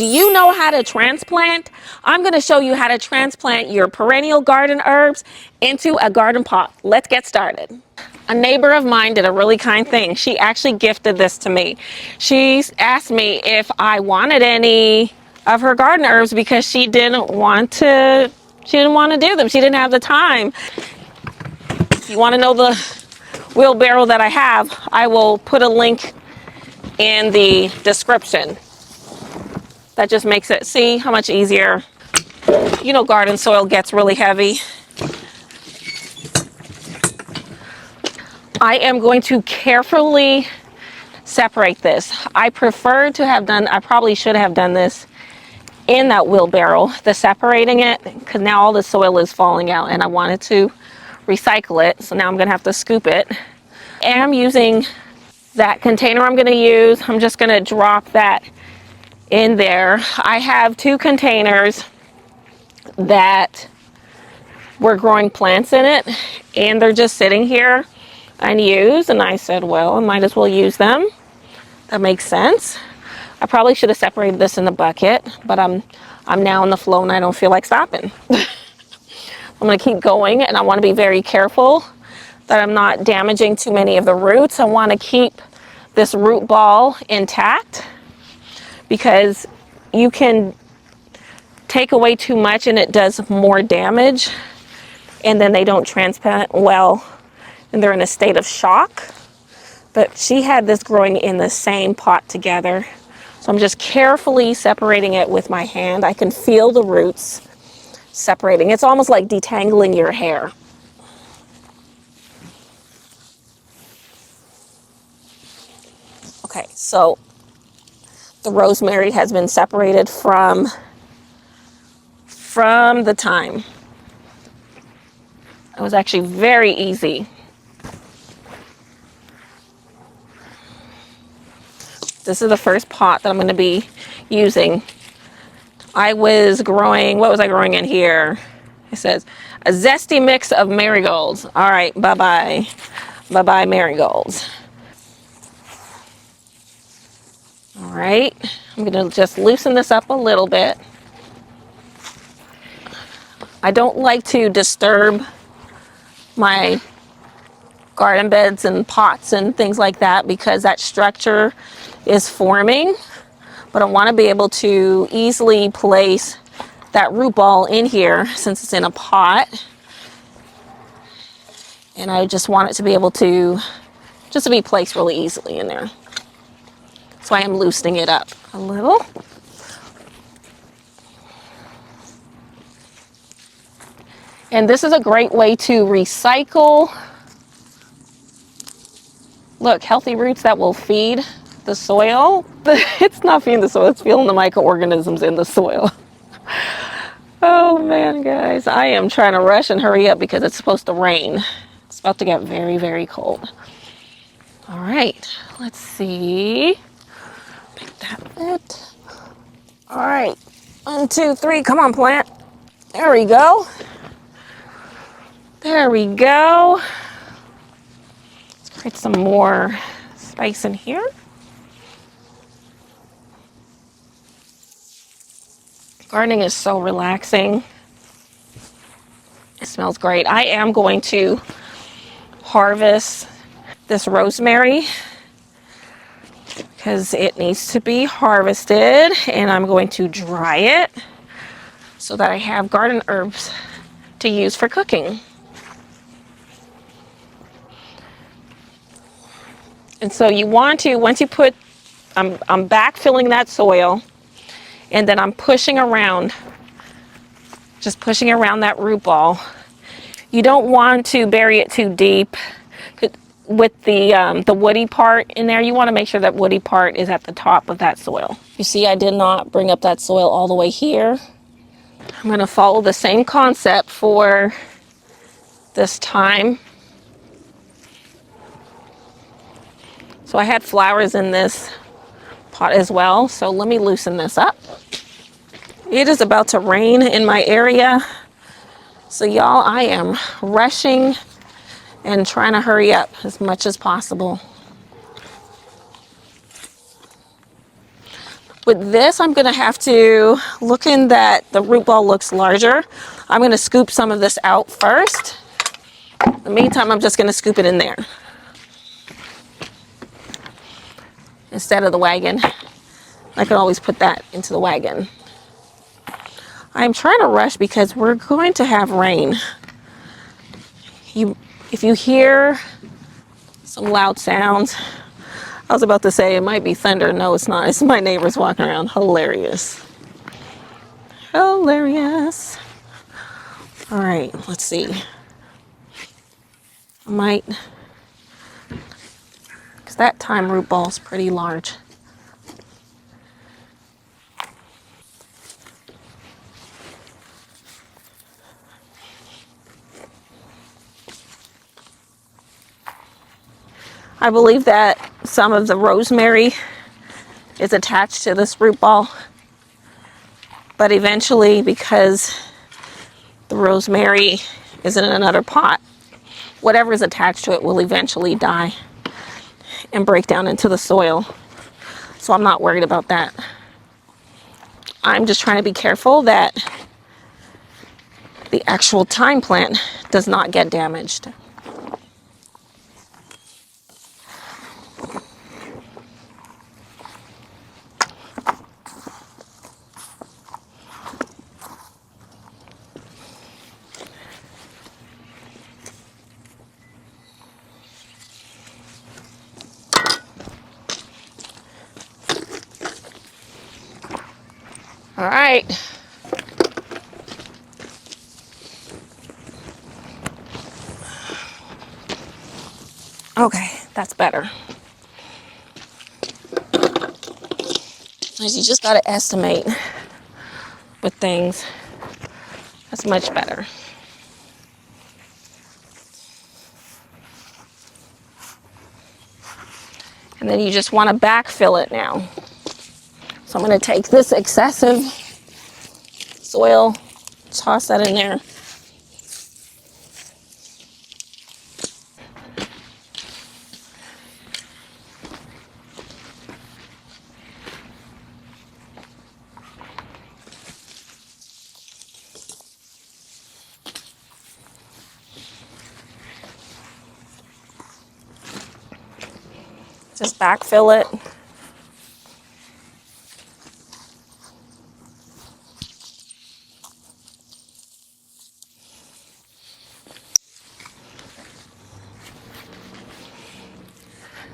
Do you know how to transplant? I'm going to show you how to transplant your perennial garden herbs into a garden pot. Let's get started. A neighbor of mine did a really kind thing. She actually gifted this to me. She asked me if I wanted any of her garden herbs because she didn't want to do them. She didn't have the time. If you want to know the wheelbarrow that I have, I will put a link in the description. That just makes it, see how much easier. You know, garden soil gets really heavy. I am going to carefully separate this. I prefer to have done, I probably should have done this in that wheelbarrow, the separating it, because now all the soil is falling out and I wanted to recycle it. So now I'm gonna have to scoop it. And I'm using that container I'm gonna use. I'm just gonna drop that in there. I have 2 containers that were growing plants in it and they're just sitting here unused, and I said, well, I might as well use them. That makes sense. I probably should have separated this in the bucket, but I'm now in the flow and I don't feel like stopping. I'm gonna keep going, and I want to be very careful that I'm not damaging too many of the roots. I want to keep this root ball intact because you can take away too much and it does more damage, and then they don't transplant well and they're in a state of shock. But she had this growing in the same pot together, so I'm just carefully separating it with my hand. I can feel the roots separating. It's almost like detangling your hair. Okay, so the rosemary has been separated from the thyme. It was actually very easy. This is the first pot that I'm going to be using. I was growing, what was I growing in here? It says, a zesty mix of marigolds. All right, bye-bye. Bye-bye marigolds. All right, I'm going to just loosen this up a little bit. I don't like to disturb my garden beds and pots and things like that because that structure is forming, but I want to be able to easily place that root ball in here since it's in a pot, and I just want it to be able to be placed really easily in there. So I am loosening it up a little. And this is a great way to recycle. Look, healthy roots that will feed the soil. It's not feeding the soil, it's feeding the microorganisms in the soil. Oh man, guys, I am trying to rush and hurry up because it's supposed to rain. It's about to get very, very cold. All right, let's see. Pick that bit. All right, 1, 2, 3, come on, plant. There we go. There we go. Let's create some more space in here. Gardening is so relaxing. It smells great. I am going to harvest this rosemary because it needs to be harvested, and I'm going to dry it so that I have garden herbs to use for cooking. And so you want to, once you put, I'm backfilling that soil, and then I'm pushing around, just pushing around that root ball. You don't want to bury it too deep with the woody part in there. You want to make sure that woody part is at the top of that soil. You see, I did not bring up that soil all the way here. I'm going to follow the same concept for this thyme. So I had flowers in this pot as well, so let me loosen this up. It is about to rain in my area, so y'all, I am rushing and trying to hurry up as much as possible. With this, I'm gonna have to, looking that the root ball looks larger, I'm gonna scoop some of this out first. In the meantime, I'm just gonna scoop it in there instead of the wagon. I can always put that into the wagon. I'm trying to rush because we're going to have rain. If you hear some loud sounds, I was about to say it might be thunder. No, it's not. It's my neighbors walking around. Hilarious. Hilarious. All right, let's see. I might, because that thyme root ball is pretty large. I believe that some of the rosemary is attached to this root ball, but eventually, because the rosemary is in another pot, whatever is attached to it will eventually die and break down into the soil. So I'm not worried about that. I'm just trying to be careful that the actual thyme plant does not get damaged. All right. Okay, that's better. You just got to estimate with things. That's much better. And then you just want to backfill it now. So I'm going to take this excessive soil, toss that in there. Just backfill it.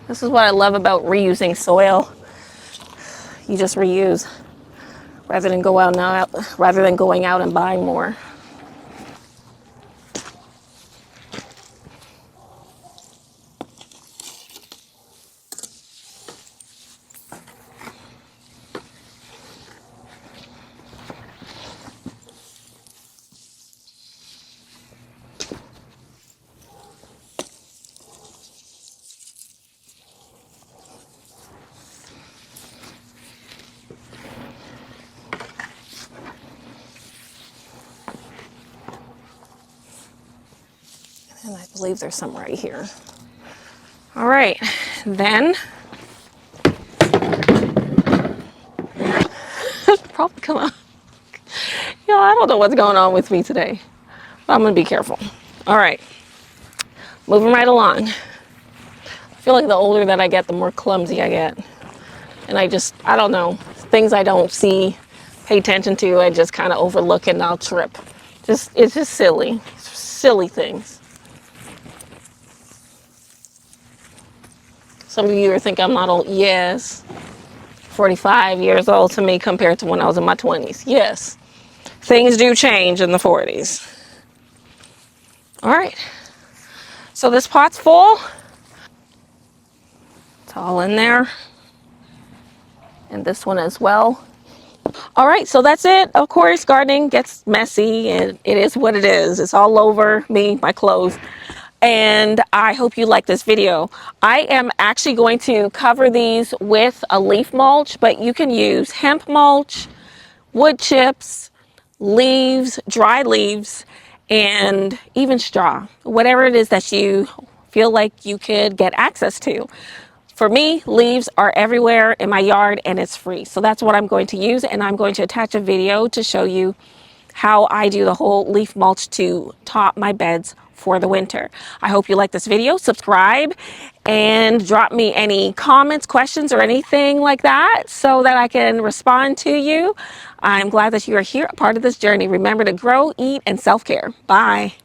This is what I love about reusing soil. You just reuse rather than going out and buying more. And I believe there's some right here. All right, then probably come on. I don't know what's going on with me today, but I'm gonna be careful. All right, moving right along. I feel like the older that I get, the more clumsy I get. And I don't know, things I don't see, pay attention to, I just kind of overlook it and I'll trip. It's just silly things. Some of you are thinking I'm not old. Yes. 45 years old to me compared to when I was in my 20s. Yes. Things do change in the 40s. All right. So this pot's full. It's all in there. And this one as well. All right, so that's it. Of course, gardening gets messy and it is what it is. It's all over me, my clothes. And I hope you like this video. I am actually going to cover these with a leaf mulch, but you can use hemp mulch, wood chips, leaves, dry leaves, and even straw. Whatever it is that you feel like you could get access to. For me, leaves are everywhere in my yard and it's free. So that's what I'm going to use, and I'm going to attach a video to show you how I do the whole leaf mulch to top my beds for the winter. I hope you like this video. Subscribe and drop me any comments, questions, or anything like that so that I can respond to you. I'm glad that you are here, a part of this journey. Remember to grow, eat, and self-care. Bye.